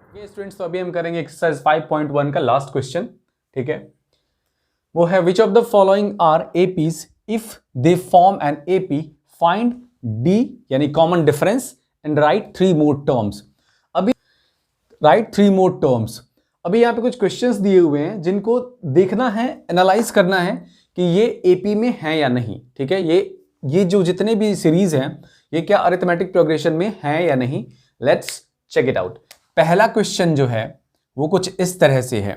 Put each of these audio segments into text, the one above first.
Students, तो अभी हम करेंगे एक्सरसाइज 5.1 का लास्ट क्वेश्चन। ठीक है, वो है which of the following are APs if they form an AP, find D यानी common difference and write three more terms. अभी राइट थ्री मोर टर्म्स, अभी यहाँ पे कुछ क्वेश्चंस दिए हुए हैं जिनको देखना है, एनालाइज करना है कि ये एपी में है या नहीं। ठीक है, ये जो जितने भी सीरीज हैं ये क्या अरिथमेटिक प्रोग्रेशन में है या नहीं। Let's check it out. पहला क्वेश्चन जो है वो कुछ इस तरह से है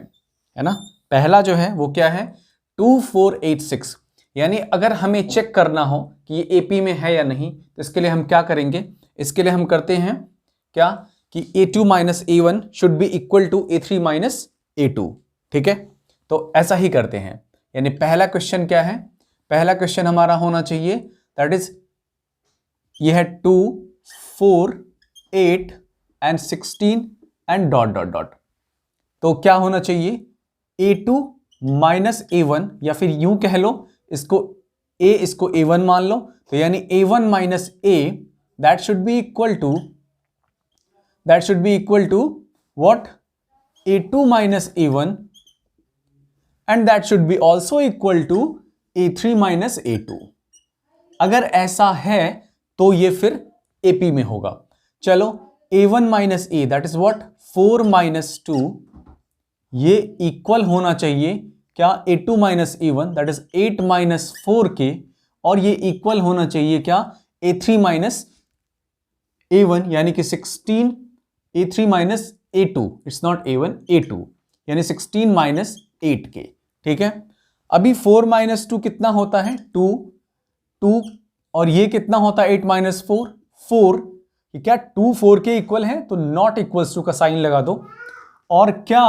ना। पहला जो है वो क्या है, 2486। यानी अगर हमें चेक करना हो कि ये एपी में है या नहीं, तो इसके लिए हम क्या करेंगे, इसके लिए हम करते हैं क्या कि a2 minus a1 should be equal to a3 minus a2। ठीक है, तो ऐसा ही करते हैं। यानी पहला क्वेश्चन क्या है, पहला क्वेश्चन हमारा होना चाहिए दैट इज ये है 2, 4, 8 and 16 and dot dot dot. तो क्या होना चाहिए, a2 माइनस a1, या फिर यूं कह लो इसको इसको a1 मान लो, तो यानी a1 minus a that should be equal to what, a2 minus a1 and that should be also equal to a3 minus a2। अगर ऐसा है तो ये फिर AP में होगा। चलो a1 minus a that is what 4 minus 2, ये इक्वल होना चाहिए क्या a2 minus a1 that is 8 minus 4 के, और ये इक्वल होना चाहिए क्या a3 माइनस a1 यानी कि 16 a3 minus a2, it's not a1 a2, यानी 16 माइनस 8 के। ठीक है, अभी 4 माइनस 2 कितना होता है 2, और ये कितना होता है 8 माइनस 4, ये क्या 2 4 के इक्वल है, तो नॉट इक्वल्स टू का साइन लगा दो। और क्या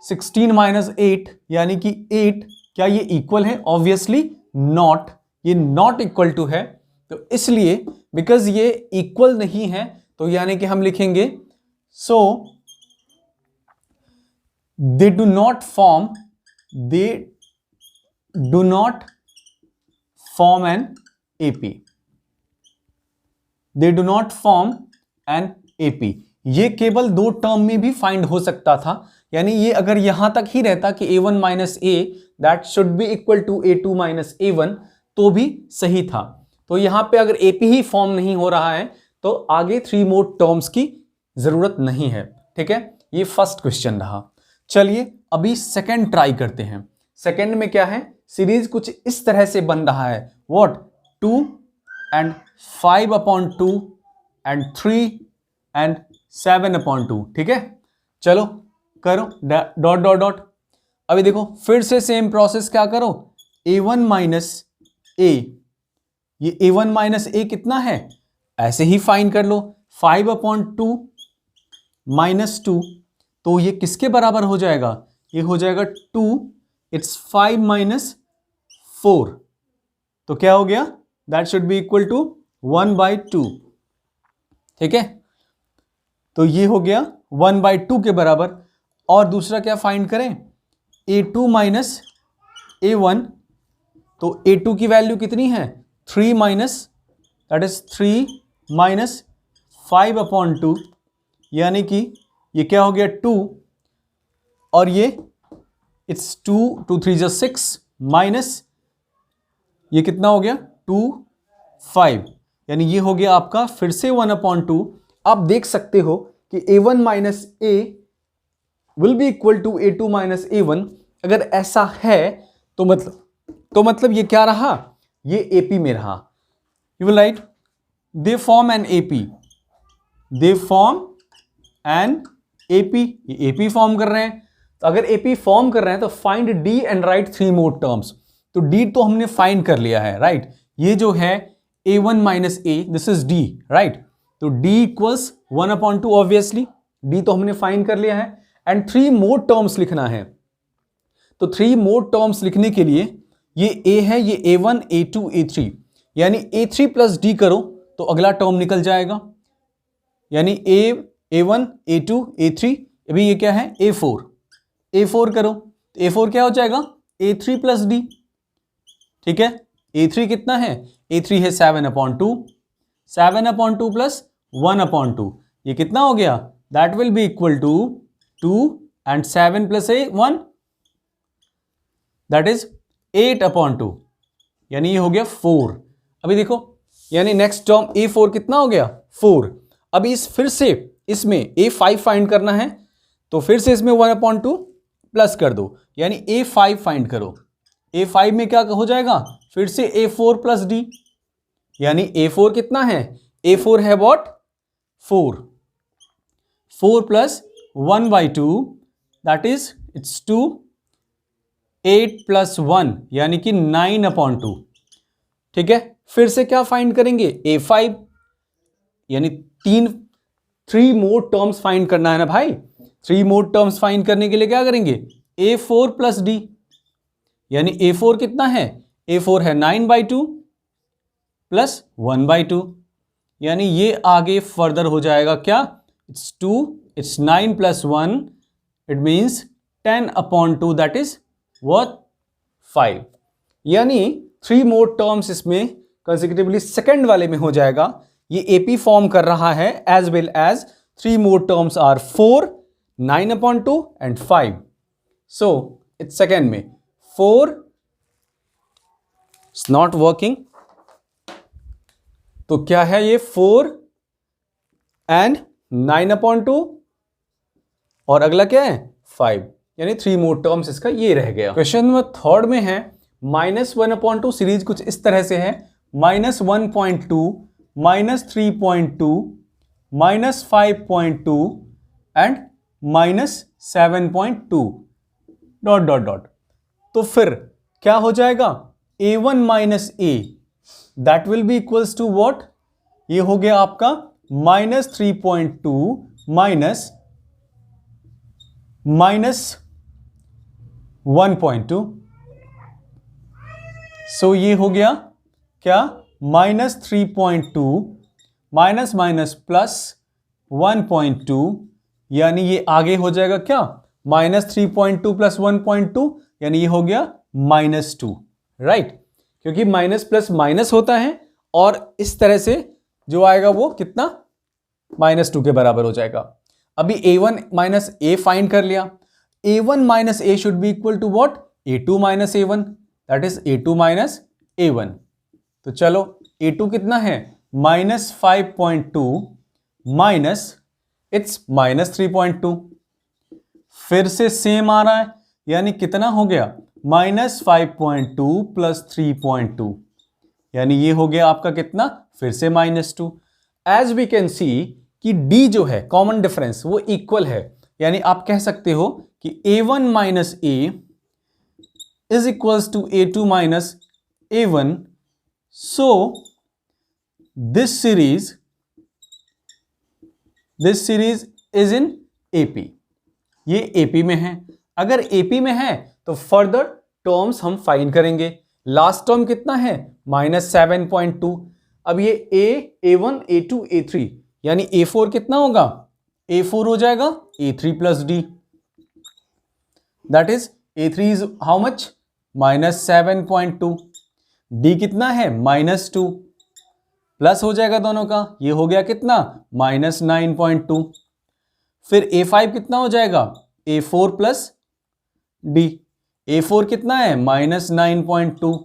16 माइनस 8 यानी कि 8, क्या ये इक्वल है, ऑब्वियसली नॉट, ये नॉट इक्वल टू है। तो इसलिए बिकॉज ये इक्वल नहीं है, तो यानी कि हम लिखेंगे so they do not form an AP, they do not form an AP। ये केवल दो टर्म में भी फाइंड हो सकता था, यानी ये अगर यहां तक ही रहता कि a1 minus a that should be equal to a2 minus a1 तो भी सही था। तो यहां पे अगर AP ही फॉर्म नहीं हो रहा है तो आगे 3 मोर टर्म्स की जरूरत नहीं है। ठीक है, ये फर्स्ट क्वेश्चन रहा। चलिए अभी सेकंड ट्राई करते हैं। सेकंड में क्या है, सीरीज कुछ इस तरह से बन रहा है, व्हाट 2 एंड 5/2 एंड 3 एंड 7/2। ठीक है, चलो करो डॉट डॉट डॉट। अभी देखो फिर से सेम प्रोसेस, क्या करो a1 माइनस a, ये a1 माइनस a कितना है, ऐसे ही फाइंड कर लो 5/2 माइनस 2, तो ये किसके बराबर हो जाएगा, ये हो जाएगा 2, इट्स 5 माइनस 4, तो क्या हो गया that should be equal to 1/2। ठीक है, तो ये हो गया 1/2 के बराबर। और दूसरा क्या फाइंड करें, a2 माइनस a1, तो a2 की वैल्यू कितनी है 3 माइनस दैट इज 3 माइनस 5/2, यानी कि ये क्या हो गया 2, और ये इट्स 2 2 3 जो 6 माइनस ये कितना हो गया 2 5, यानी ये हो गया आपका फिर से 1/2। आप देख सकते हो कि a1 minus a will be equal to a2 minus a1। अगर ऐसा है तो मतलब ये क्या रहा, ये AP में रहा। You will write they form an AP, they form an AP, ये AP फॉर्म कर रहे हैं। तो अगर AP फॉर्म कर रहे हैं तो find D and right 3 more terms. तो D तो हमने फाइंड कर लिया है, राइट। ये जो है a1 minus a this is D, right. तो D इक्वल्स 1/2 ऑब्वियसली, D तो हमने फाइंड कर लिया है। एंड 3 मोर टर्म्स लिखना है, तो 3 मोर टर्म्स लिखने के लिए ये A है, ये a1 a2 a3, यानी a3 प्लस D करो तो अगला टर्म निकल जाएगा, यानी a1 a2 a3, अभी ये क्या है a4 करो, a4 क्या हो जाएगा a3 प्लस D। ठीक है, a3 कितना है, a3 है 7/2, 7/2 प्लस 1/2, ये कितना हो गया that will be equal to 2 and 7 plus 1 that is 8/2, यानी ये हो गया 4। अभी देखो, यानी नेक्स्ट टर्म a4 कितना हो गया 4। अभी फिर से इसमें a5 फाइंड करना है, तो फिर से इसमें 1/2 प्लस कर दो, यानी a5 फाइंड करो। a5 में क्या हो जाएगा, फिर से a4 प्लस d, यानी a4 कितना है, a4 है what 4 plus 1/2 that is it's 2, 8 plus 1 यानी कि 9/2। ठीक है, फिर से क्या फाइंड करेंगे a5, यानी 3 मोर टर्म्स फाइंड करना है ना भाई। 3 मोर टर्म्स फाइंड करने के लिए क्या करेंगे, a4 प्लस d, यानी a4 कितना है, a4 है 9/2 प्लस 1/2, यानी ये आगे फर्दर हो जाएगा क्या, it's 2, it's 9 plus 1 it means 10/2 that is what 5। यानी 3 मोर टर्म्स इसमें कंसेक्यूटिवली सेकंड वाले में हो जाएगा। ये एपी फॉर्म कर रहा है as well as 3 more terms are 4, 9/2 and 5। So it's second में 4 इट्स नॉट वर्किंग, तो क्या है ये 4 एंड 9/2 और अगला क्या है 5, यानी 3 मोर टर्म्स इसका ये रह गया। क्वेश्चन नंबर थर्ड में है -1/2 सीरीज कुछ इस तरह से है, -1.2, -3.2, -5.2 एंड -7.2 डॉट डॉट डॉट। तो फिर क्या हो जाएगा, a1 minus a that will be equals to what, ये हो गया आपका -3.2 -1.2। सो ये हो गया क्या, -3.2 माइनस प्लस 1.2, यानी ये आगे हो जाएगा क्या, -3.2 प्लस 1.2, यानी ये हो गया -2, राइट, क्योंकि माइनस प्लस माइनस होता है और इस तरह से जो आएगा वो कितना, -2 के बराबर हो जाएगा। अभी a1 माइनस a फाइंड कर लिया, a1 minus a should be equal to what, a2 minus a1 that is a2 minus a1। तो चलो a2 कितना है, -5.2 माइनस इट्स -3.2, फिर से सेम आ रहा है, यानी कितना हो गया, -5.2 प्लस 3.2, यानी ये हो गया आपका कितना, फिर से -2। एज वी कैन सी कि d जो है कॉमन डिफरेंस वो इक्वल है, यानी आप कह सकते हो कि a1 minus a is equals to a2 minus a1। So this series is in AP, ये AP में है। अगर AP में है तो फर्दर टर्म्स हम फाइंड करेंगे। लास्ट टर्म कितना है, -7.2। अब ये a1 a2 a3 यानी a4 कितना होगा, a4 हो जाएगा a3 plus d, that is a3 is how much, -7.2, d कितना है -2, प्लस हो जाएगा दोनों का, ये हो गया कितना -9.2। फिर a5 कितना हो जाएगा, a4 प्लस d, a4 कितना है -9.2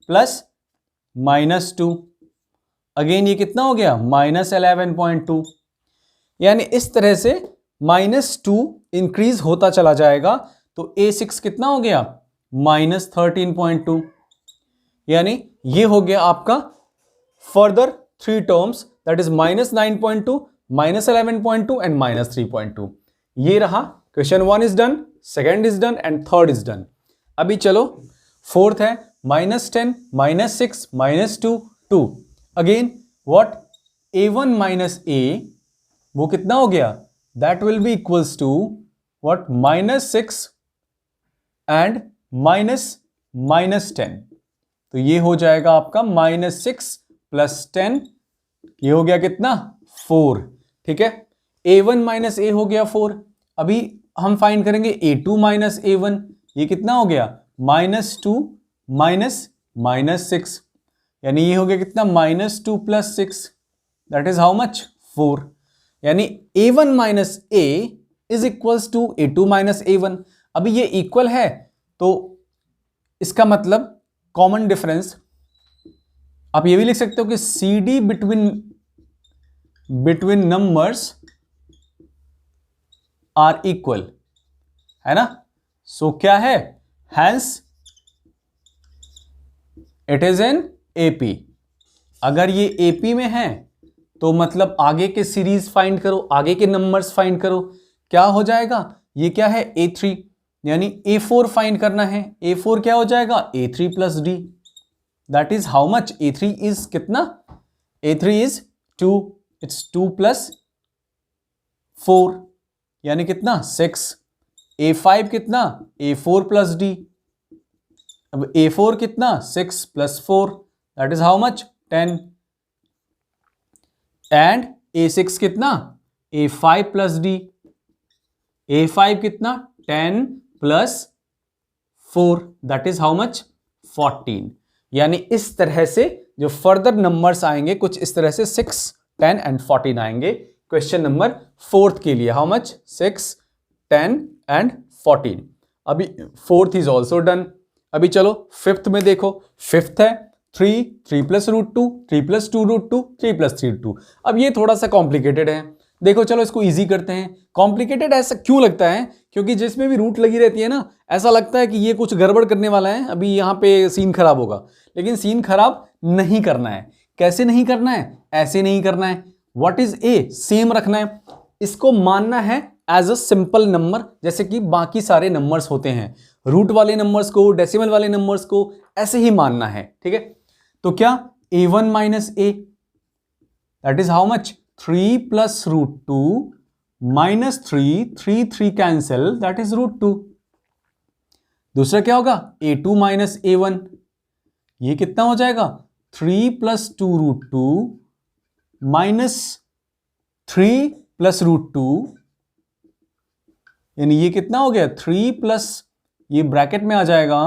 प्लस -2, अगेन ये कितना हो गया -11.2, यानी इस तरह से -2 इंक्रीज होता चला जाएगा। तो a6 कितना हो गया -13.2, यानी ये हो गया आपका further 3 terms that is -9.2, -11.2 and -3.2। ये रहा question 1 is done, second is done and third is done. अभी चलो फोर्थ है -10, -6, -2, 2। Again what, a1 minus a वो कितना हो गया, that will be equals to what, -6 and -10। तो ये हो जाएगा आपका -6 प्लस 10, ये हो गया कितना 4। ठीक है, a1 माइनस a हो गया 4। अभी हम फाइंड करेंगे a2 माइनस a1, ये कितना हो गया -2 माइनस -6, यानी ये हो गया कितना -2 plus 6 that is how much 4। यानी a1 minus a is equals to a2 minus a1। अभी ये इक्वल है तो इसका मतलब कॉमन डिफरेंस, आप ये भी लिख सकते हो कि CD between numbers are equal, है ना। सो क्या है, hence it is an AP। अगर ये AP में है तो मतलब आगे के सीरीज फाइंड करो, आगे के नंबर्स फाइंड करो। क्या हो जाएगा, ये क्या है A3, यानी A4 फाइंड करना है। A4 क्या हो जाएगा, A3 plus D, that is how much, A3 is कितना, A3 इज 2, इट्स 2 प्लस 4 यानी कितना 6। A5 कितना, A4 प्लस D, अब A4 कितना 6 plus 4, that is how much 10। And A6 कितना, A5 प्लस D, A5 कितना 10 plus 4, that is how much 14। यानी इस तरह से जो फर्दर नंबर्स आएंगे कुछ इस तरह से 6, 10 एंड 14 आएंगे क्वेश्चन नंबर 4 के लिए। How much, 6, 10 and 14। अभी 4th इज ऑल्सो डन। अभी चलो 5th में देखो, 5th है 3, 3 plus root 2, 3 plus 2 root 2, 3 plus 3 2। अब ये थोड़ा सा कॉम्प्लिकेटेड है, देखो चलो इसको इजी करते हैं। कॉम्प्लिकेटेड ऐसा क्यों लगता है, क्योंकि जिसमें भी रूट लगी रहती है ना, ऐसा लगता है कि ये कुछ गड़बड़ करने वाला है, अभी यहाँ पे सीन खराब होगा। लेकिन सीन खराब नहीं करना है। कैसे नहीं करना है, ऐसे नहीं करना है। व्हाट इज ए, सेम रखना है, इसको मानना है एज अ सिंपल नंबर, जैसे कि बाकी सारे नंबर्स होते हैं। रूट वाले नंबर्स को, डेसिमल वाले नंबर्स को ऐसे ही मानना है, ठीक है। तो क्या a1 minus a, that is how much 3 plus root 2 minus 3, 3 3 cancel, that is root 2। दूसरा क्या होगा, a2 माइनस a1, ये कितना हो जाएगा 3 plus 2 root 2 minus 3 plus root 2, यानी ये कितना हो गया 3 प्लस, ये ब्रैकेट में आ जाएगा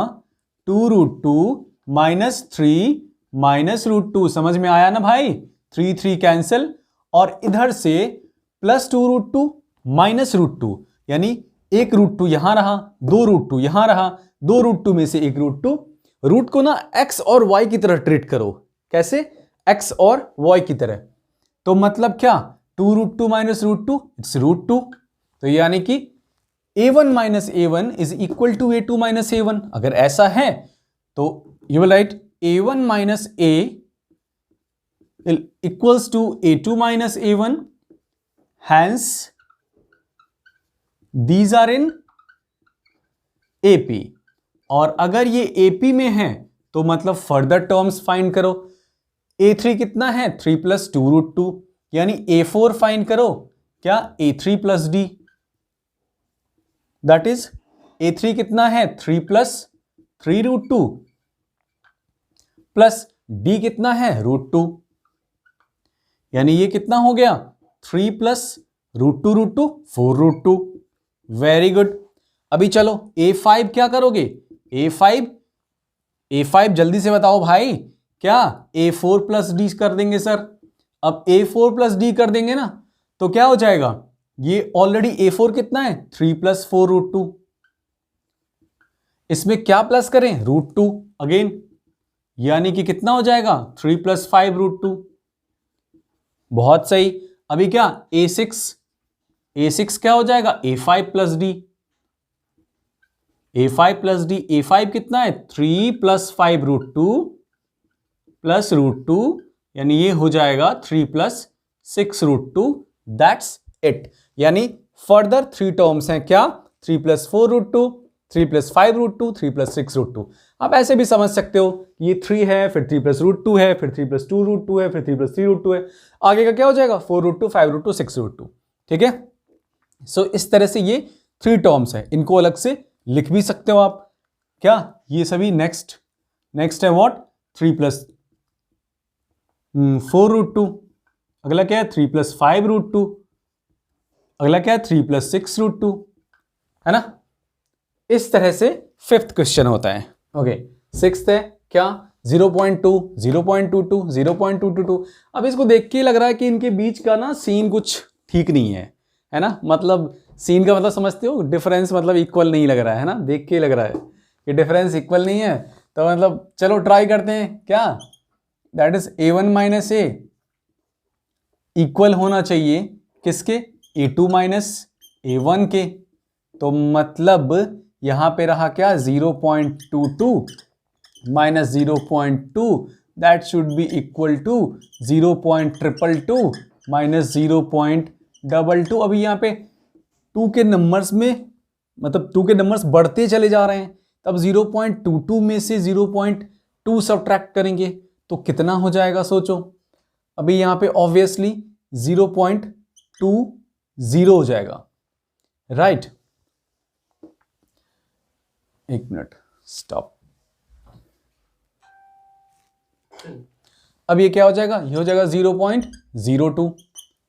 2 रूट 2 माइनस 3 माइनस रूट 2। समझ में आया ना भाई, 3 3 कैंसिल, और इधर से प्लस 2 रूट 2 माइनस रूट 2, यानी एक रूट 2 यहां रहा, 2 रूट 2 यहां रहा, 2 रूट 2 में से एक रूट 2। रूट को ना x और y की तरह ट्रीट करो। कैसे, x और y की तरह। तो मतलब क्या, 2 root 2 minus root 2, it's root 2। तो यानी कि a1 minus a1 is equal to a2 minus a1। अगर ऐसा है तो you will write a1 minus a equals to a2 minus a1, hence these are in AP। और अगर ये AP में है तो मतलब फर्दर टर्म्स फाइंड करो। A3 कितना है, 3 प्लस 2 रूट 2, यानी A4 फाइंड करो, क्या A3 plus D, that is A3 कितना है 3 प्लस 3 रूट 2 प्लस D कितना है रूट 2, यानी ये कितना हो गया 3 plus root 2 4 root 2। Very good. अभी चलो A5 क्या करोगे, A5 जल्दी से बताओ भाई, क्या A4 प्लस D कर देंगे सर। अब A4 प्लस D कर देंगे ना तो क्या हो जाएगा, ये ऑलरेडी A4 कितना है 3 प्लस 4 रूट 2, इसमें क्या प्लस करें रूट 2 अगेन, यानी कि कितना हो जाएगा 3 प्लस 5 रूट 2। बहुत सही। अभी क्या A6 क्या हो जाएगा A5 plus D, A5 plus D, A5 कितना है 3 प्लस 5 रूट 2 प्लस रूट 2, यानी ये हो जाएगा 3 प्लस 6 रूट 2, दैट्स इट। यानी फर्दर 3 टर्म्स हैं, क्या 3 plus 4 root 2, 3 plus 5 root 2, 3 plus 6 root 2। आप ऐसे भी समझ सकते हो, ये 3 है, फिर 3 प्लस रूट 2 है, फिर 3 प्लस 2 रूट 2 है, फिर 3 प्लस 3 रूट 2 है, आगे का क्या हो जाएगा 4 रूट 2, 5 रूट 2, 6 रूट 2। ठीक है, सो इस तरह से ये 3 टर्म्स है, इनको अलग से लिख भी सकते हो आप। क्या ये सभी नेक्स्ट है व्हाट 3 प्लस 4 रूट 2, अगला क्या है 3 प्लस 5 रूट 2, अगला क्या है 3 प्लस 6 रूट 2, है ना। इस तरह से 5th क्वेश्चन होता है। ओके, 6th है क्या 0.2, 0.22, 0.222। अब इसको देख के लग रहा है कि इनके बीच का ना सीन कुछ ठीक नहीं है ना। मतलब सीन का मतलब समझते हो, डिफरेंस मतलब इक्वल नहीं लग रहा है ना, देख के लग रहा है कि डिफरेंस इक्वल नहीं है। तो मतलब चलो ट्राई करते हैं क्या, that is a1 minus A equal होना चाहिए किसके, a2 माइनस a1 के। तो मतलब यहां पे रहा क्या 0.22 minus 0.2, that should be equal to 0.222 minus 0.22। अभी यहाँ पे 2 के नंबर्स में मतलब 2 के नंबर्स बढ़ते चले जा रहे हैं, तब 0.22 में से 0.2 सब्ट्रैक्ट करेंगे तो कितना हो जाएगा सोचो। अभी यहाँ पे ऑब्वियसली 0.20 हो जाएगा, राइट। एक मिनट स्टॉप। अब ये क्या हो जाएगा, ये हो जाएगा 0.02,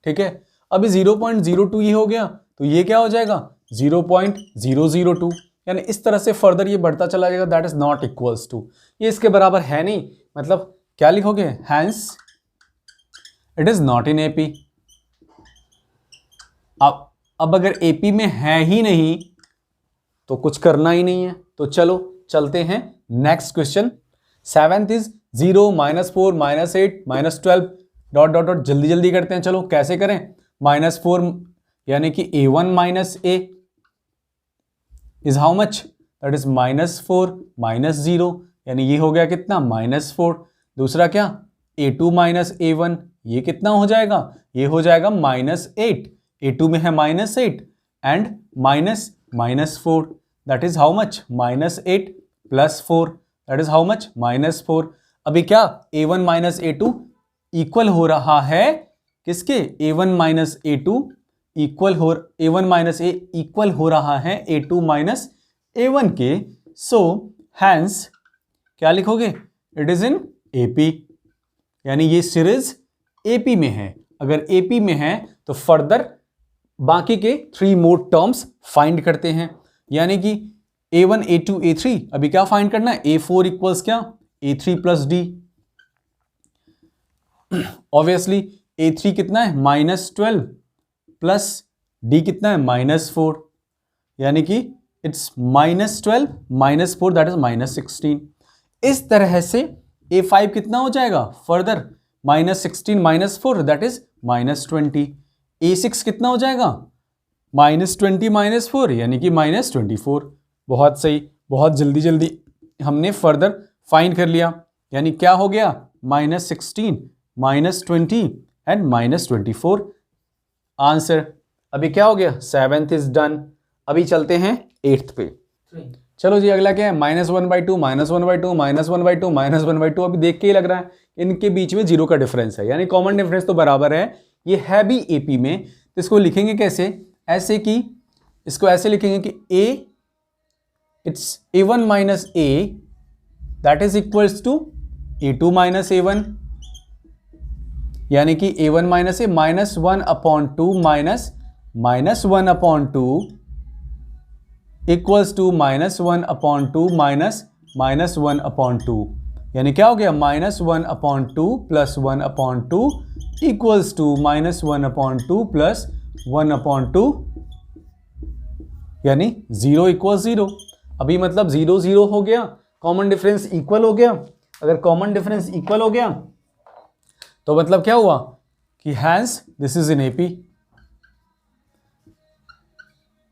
ठीक है। अभी 0.02 ये हो गया तो ये क्या हो जाएगा 0.002, यानी इस तरह से फर्दर ये बढ़ता चला जाएगा, that is not equals to, ये इसके बराबर है नहीं। मतलब क्या लिखोगे, hence it is not in AP. अब अगर एपी में है ही नहीं तो कुछ करना ही नहीं है। तो चलो चलते हैं next question. 7th is 0 -4 -8 -12 dot dot dot, जल्दी जल्दी करते हैं। चलो कैसे करें, -4 यानी कि a1 minus A is how much, that is -4 -0, यानी ये हो गया कितना -4। दूसरा क्या a2 माइनस a1, ये कितना हो जाएगा, ये हो जाएगा -8, a2 में है -8 and -4, that is how much -8 plus 4, that is how much -4। अभी क्या a1 माइनस a2 इक्वल हो रहा है किसके, a1 माइनस a2 इक्वल हो, a1 माइनस a इक्वल हो रहा है a2 माइनस a1 के। सो हैंस क्या लिखोगे, इट इज इन AP, यानी ये सीरीज AP में है। अगर AP में है तो फर्दर बाकी के 3 मोर टर्म्स फाइंड करते हैं, यानी कि a1 a2 a3। अभी क्या फाइंड करना है, a4 इक्वल्स क्या a3 plus D. Obviously a3 कितना है -12 प्लस d कितना है -4, यानी कि इट्स -12 -4 दैट इज -16। इस तरह से a5 कितना हो जाएगा फर्दर -16 -4 दैट इज -20। a6 कितना हो जाएगा -20 -4 यानी कि -24। बहुत सही, बहुत जल्दी जल्दी हमने फर्दर फाइंड कर लिया, यानी क्या हो गया -16 -20 एंड -24 आंसर। अभी क्या हो गया 7th इज डन। अभी चलते हैं 8th पे। चलो जी अगला क्या है, -1/2 -1/2 -1/2 -1/2। अभी देख के ही लग रहा है इनके बीच में 0 का डिफरेंस है, यानी कॉमन डिफरेंस तो बराबर है। ये है भी AP में, तो इसको लिखेंगे कैसे, ऐसे कि इसको ऐसे लिखेंगे कि a it's a1 minus a that is equals to a2 minus a1, यानी कि a1 minus a -1/2 -1/2 equals to -1/2 -1/2, यानी क्या हो गया -1/2 प्लस 1/2 इक्वल्स टू -1/2 प्लस 1/2, यानी 0 इक्वल्स 0। अभी मतलब 0 0 हो गया, कॉमन डिफरेंस इक्वल हो गया। अगर कॉमन डिफरेंस इक्वल हो गया तो मतलब क्या हुआ कि hence this is in AP,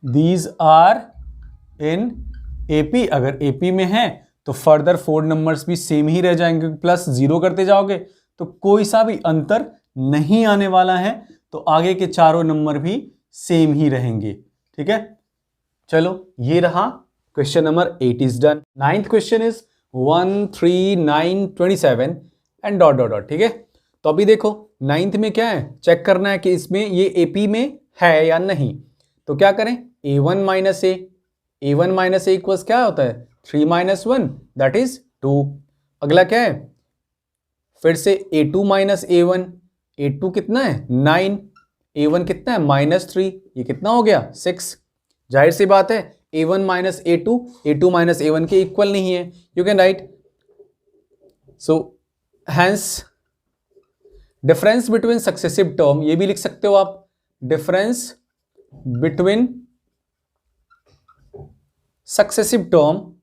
these are in AP। अगर AP में है तो फर्दर 4 नंबर्स भी सेम ही रह जाएंगे, प्लस 0 करते जाओगे तो कोई सा भी अंतर नहीं आने वाला है, तो आगे के चारों नंबर भी सेम ही रहेंगे, ठीक है। चलो ये रहा question number 8 is done. 9th question is 1 3 9 27 and dot dot dot, ठीक है। तो अभी देखो 9th में क्या है, चेक करना है कि इसमें ये AP में है या नहीं। तो क्या करें, a1 माइनस a इक्वल्स क्या होता है 3 - 1 दैट इज 2। अगला क्या है, फिर से a2 माइनस a1, a2 कितना है 9, a1 कितना है -3, ये कितना हो गया 6। जाहिर सी बात है a1 minus a2 minus a1 के इक्वल नहीं है, you can write. So hence difference between successive term, ये भी लिख सकते हो आप, difference between successive term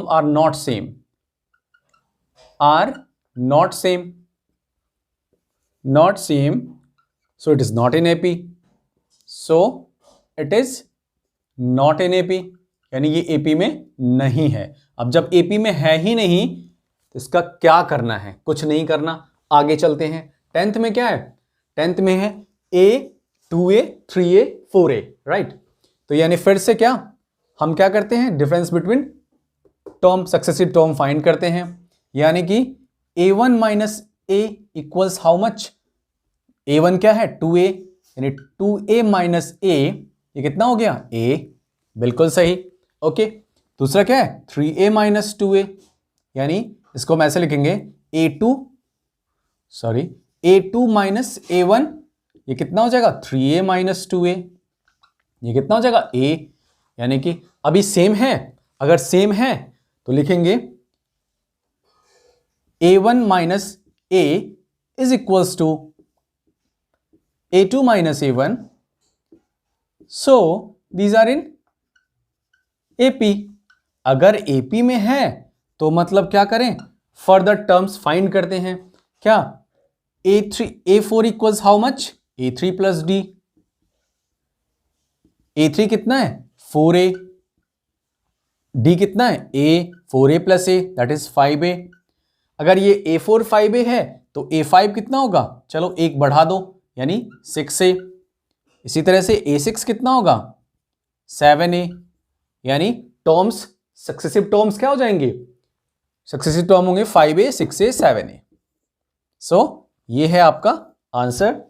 are not same, so it is not in AP, यानी ये AP में नहीं है। अब जब AP में है ही नहीं तो इसका क्या करना है? कुछ नहीं करना, आगे चलते हैं। 10th में क्या है? 10th में है A, 2A, 3A, 4A, right? तो यानी फिर से क्या हम क्या करते हैं? Difference between term, successive term find करते हैं, यानी कि A1 minus A equals how much? A1 क्या है? 2A, यानी 2A माइनस A, ये कितना हो गया? A, बिल्कुल सही। ओके, दूसरा क्या है? 3A माइनस 2A, यानी इसको हम ऐसे लिखेंगे A2 माइनस A1, ये कितना हो जाएगा? 3A माइनस 2A, ये कितना हो जाएगा? A, यानी कि अभी सेम है, अगर सेम है तो लिखेंगे A1 minus A is equals to A2 minus A1, so these are in AP। अगर AP में है तो मतलब क्या करें? फर्दर टर्म्स फाइंड करते हैं। क्या? A4 equals how much? A3 plus D। A3 कितना है? 4A। D कितना है? A, 4A plus A, that is 5A। अगर ये A4 5A है तो A5 कितना होगा? चलो एक बढ़ा दो, यानी 6A। इसी तरह से A6 कितना होगा? 7A, यानी टर्म्स, सक्सेसिव टर्म्स क्या हो जाएंगे? सक्सेसिव टर्म होंगे 5A, 6A, 7A। सो ये है आपका आंसर।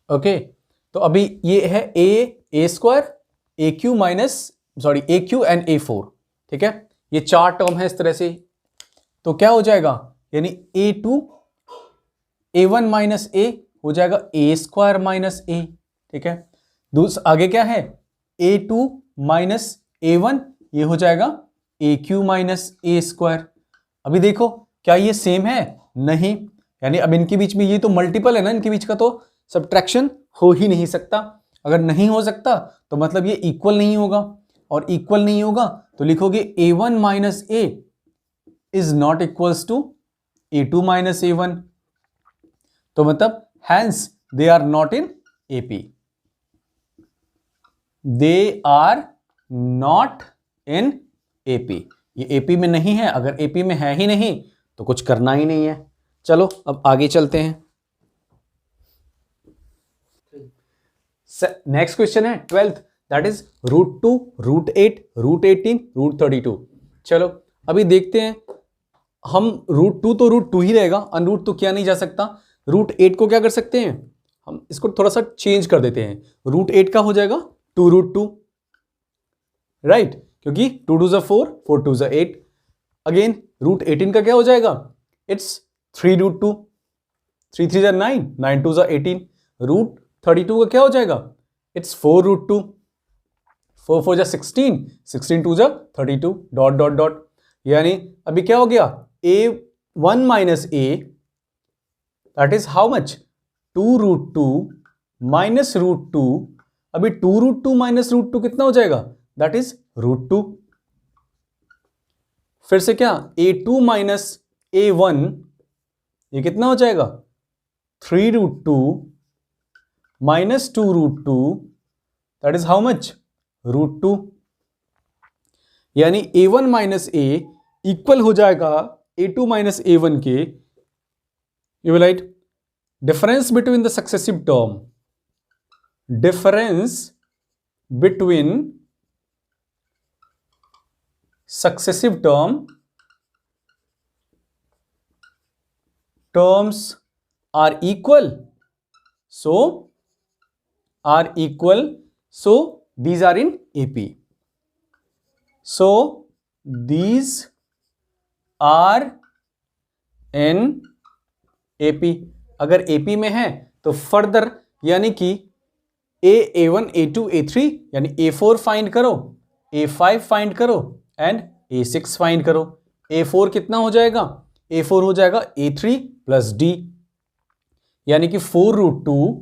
ओके, तो अभी ये है A square, AQ and A4, ठीक है? ये चार टर्म है इस तरह से, तो क्या हो जाएगा? यानी A1 माइनस A हो जाएगा A स्क्वायर माइनस A, ठीक है? आगे क्या है? A2 माइनस A1, ये हो जाएगा AQ माइनस A स्क्वायर। अभी देखो क्या ये सेम है? नहीं, यानी अब इनके बीच में ये तो मल्टीपल है ना, इनके बीच का तो सब्ट्रैक्शन हो ही नहीं सकता। अगर नहीं हो सकता तो मतलब ये इक्वल नहीं होगा, और इक्वल नहीं होगा तो लिखोगे A1 minus A is not equals to A2 minus A1, तो मतलब hence they are not in AP, they are not in AP। ये AP में नहीं है, अगर AP में है ही नहीं तो कुछ करना ही नहीं है। चलो अब आगे चलते हैं। नेक्स्ट क्वेश्चन है 12th, दैट इज √2, √8, √18, √32। चलो अभी देखते हैं। हम √2 तो √2 ही रहेगा, अनरूट तो किया नहीं जा सकता। √8 को क्या कर सकते हैं? हम इसको थोड़ा सा चेंज कर देते हैं। √8 का हो जाएगा 2√2, राइट? क्योंकि 2 2 4, 4 2 8। अगेन √18 का क्या हो जाएगा? इट्स 3√2, 3 3 9, 9 2 18। √32 का क्या हो जाएगा? It's 4√2, 4 4 16, 16 2 32, dot dot dot. यानी अभी क्या हो गया? A1 minus A, that is how much? 2√2 minus √2। अभी 2√2 माइनस √2 कितना हो जाएगा? That is √2। फिर से क्या? A2 माइनस A1, ये कितना हो जाएगा? 3√2 minus 2√2, that is how much? √2। यानी A1 माइनस A इक्वल हो जाएगा A2 माइनस A1 के। You will write difference between the successive term, difference between successive terms are equal, so these are in AP, so these are in AP। अगर AP में है तो further यानी कि A1, A2, A3 यानी A4 find करो, A5 find करो and A6 find करो। A4 कितना हो जाएगा? A4 हो जाएगा A3 प्लस D, यानी कि 4√2,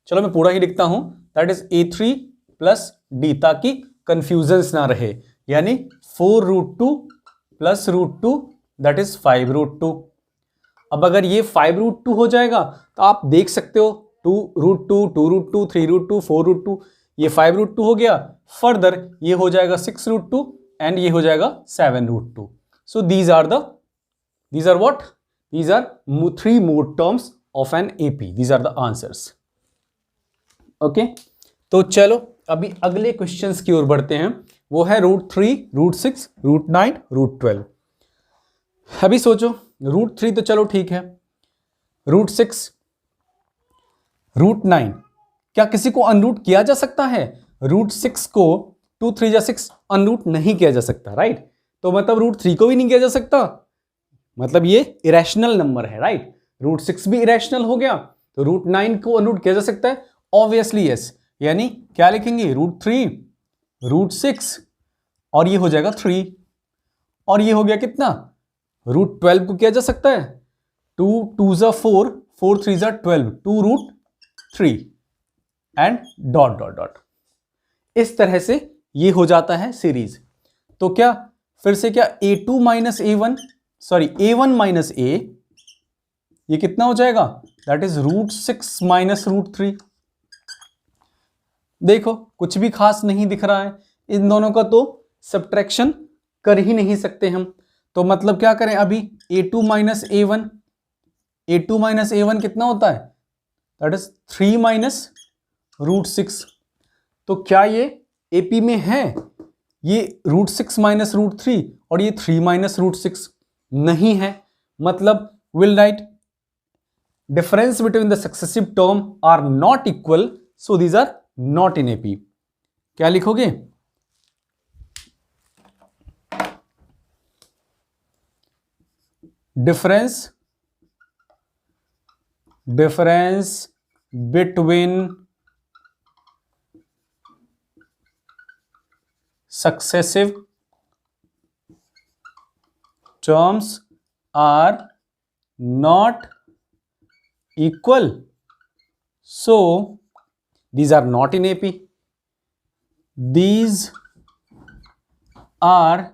चलो मैं पूरा ही लिखता हूं, that is A3 plus D, ताकि कंफ्यूजन ना रहे, यानी 4√2 प्लस √2 दैट इज 5√2। अब अगर ये 5√2 हो जाएगा तो आप देख सकते हो 2√2, 2√2, 3√2, 4√2, ये 5√2 हो गया, फर्दर ये हो जाएगा 6√2 एंड ये हो जाएगा 7√2। So these are what, these are three more terms of an AP. These are the answers. Okay, तो चलो अभी अगले क्वेश्चंस की ओर बढ़ते हैं, वो है √3, √6, √9, √12। अभी सोचो, √3 तो चलो ठीक है, √6, √9 क्या किसी को अनरूट किया जा सकता है? √6 को 2 3 जा 6 अनरूट नहीं किया जा सकता, राइट? तो मतलब √3 को भी नहीं किया जा सकता, मतलब ये इरेशनल नंबर है, राइट? √6 भी इरेशनल हो गया, तो √9 को अनरूट किया जा सकता है, ऑब्वियसली यस। यानी क्या लिखेंगे? √3, √6 और ये हो जाएगा 3, और ये हो गया कितना? √12 को किया जा सकता है, 2 2 जा 4, 4 3 जा 12, 2√3 एंड डॉट डॉट डॉट। इस तरह से ये हो जाता है सीरीज। तो क्या फिर से क्या A2 minus A1, sorry A1 minus A, ये कितना हो जाएगा? That is √6 minus √3। देखो कुछ भी खास नहीं दिख रहा है, इन दोनों का तो सब्ट्रैक्शन कर ही नहीं सकते हम, तो मतलब क्या करें अभी? A2 minus A1, A2 minus A1 कितना होता है? That is 3 minus √6। तो क्या ये AP में है? ये √6 माइनस √3 और ये 3 माइनस √6 नहीं है, मतलब will write difference between the successive term are not equal, so these are not in AP। क्या लिखोगे? Difference between successive terms are not equal, so these are not in AP. These are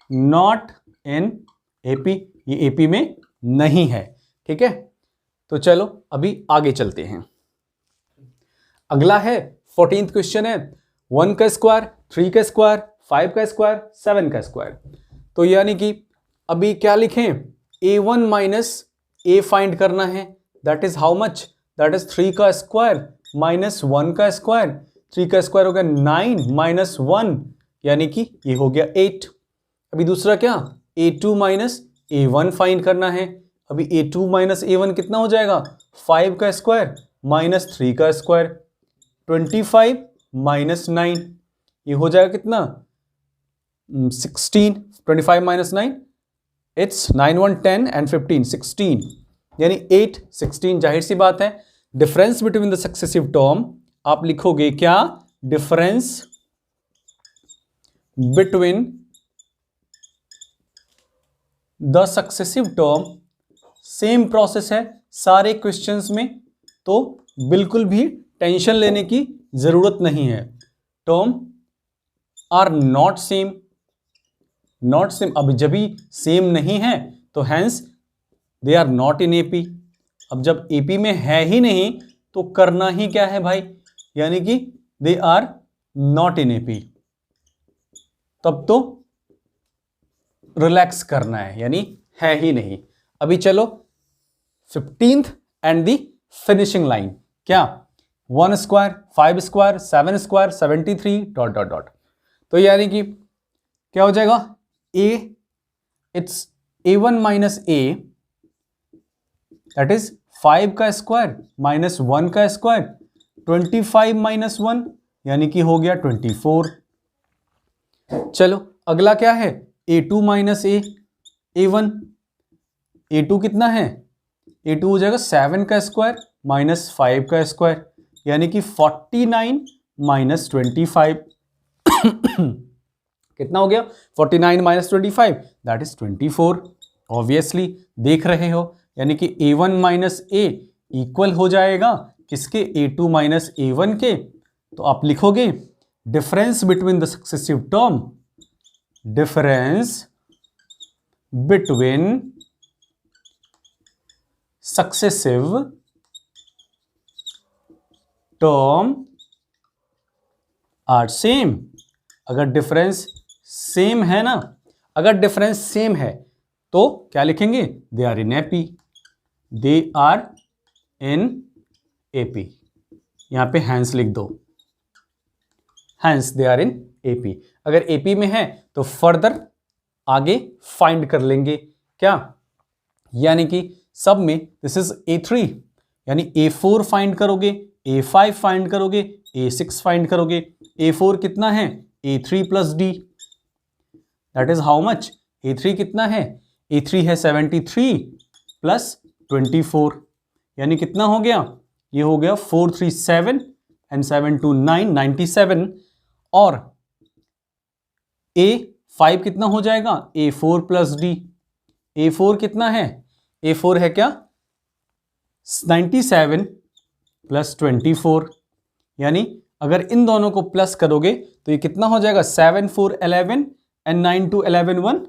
not in AP, ये AP में नहीं है, ठीक है? तो चलो अभी आगे चलते हैं। अगला है 14th क्वेश्चन है 1 का स्क्वायर, 3 का स्क्वायर, 5 का स्क्वायर, 7 का स्क्वायर। तो यानी कि अभी क्या लिखें? A1 माइनस A फाइंड करना है, that is how much? That is 3 का स्क्वायर माइनस 1 का स्क्वायर, 3 का स्क्वायर हो गया 9 माइनस 1, यानी कि ये हो गया 8। अभी दूसरा क्या? A2 माइनस A1 फाइंड करना है, अभी A2 माइनस A1 कितना हो जाएगा? 5 का स्क्वायर माइनस 3 का स्क्वायर, 25 माइनस 9, ये हो जाएगा कितना? 16, 25 माइनस 9, इट्स 9 1 10 एंड 15 16, यानी 8 16। जाहिर सी बात है difference between the successive term आप लिखोगे क्या? Difference between the successive term, same process है सारे क्वेश्चंस में, तो बिल्कुल भी टेंशन लेने की जरूरत नहीं है। टर्म आर नॉट सेम, अब जब भी सेम नहीं है तो hence they are not in AP। अब जब AP में है ही नहीं तो करना ही क्या है भाई? यानी कि they are not in AP, तब तो रिलैक्स करना है, यानी है ही नहीं। अभी चलो 15th and the finishing line, क्या? 1 square, 5 square, 7 square, 73 dot dot dot. तो यानी कि क्या हो जाएगा? It's A1 minus A, that is 5 का स्क्वायर माइनस 1 का स्क्वायर, 25 माइनस 1, यानी कि हो गया 24। चलो अगला क्या है? A2 माइनस A1, A2 कितना है? A2 हो जाएगा 7 का स्क्वायर माइनस 5 का स्क्वायर, यानी कि 49 माइनस 25। कितना हो गया 49 माइनस 25 दैट इज 24। ऑब्वियसली देख रहे हो, यानी कि a1 माइनस ए इक्वल हो जाएगा किसके, a2 माइनस a1 के। तो आप लिखोगे difference between the successive term, difference between successive term are same. अगर डिफरेंस सेम है ना, अगर डिफरेंस सेम है तो क्या लिखेंगे, they are in AP, they are in AP. यहां पे हैंस लिख दो, hence they are in AP. अगर एपी में है तो फर्दर आगे फाइंड कर लेंगे क्या, यानी कि सब में दिस इज A3, यानी A4 फाइंड करोगे, A5 फाइंड करोगे, A6 फाइंड करोगे। A4 कितना है, A3 plus D, that is how much, A3 कितना है, A3 है 73 प्लस 24, यानी कितना हो गया, ये हो गया 437 एंड 7 2 9 97। और A5 कितना हो जाएगा, A4 प्लस डी, A4 कितना है, A4 है क्या 97 प्लस 24, यानी अगर इन दोनों को प्लस करोगे तो ये कितना हो जाएगा 7 4 11 एंड 9 2 11 1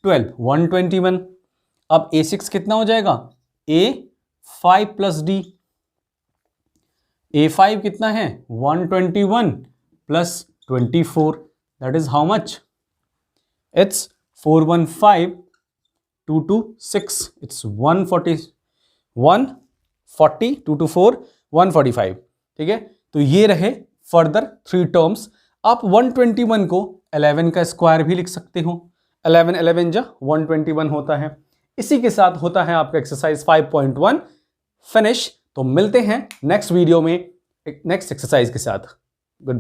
12 121। अब A6 कितना हो जाएगा, A5 प्लस डी, A5 कितना है 121 plus 24, that is how much, it's 415 226, it's 140 2 to 4 145। ठीक है, तो ये रहे फर्दर 3 टर्म्स। आप 121 को 11 का स्क्वायर भी लिख सकते हो, 11 11 जा 121 होता है। इसी के साथ होता है आपका एक्सरसाइज 5.1 फिनिश। तो मिलते हैं नेक्स्ट वीडियो में नेक्स्ट एक्सरसाइज के साथ। Good bye.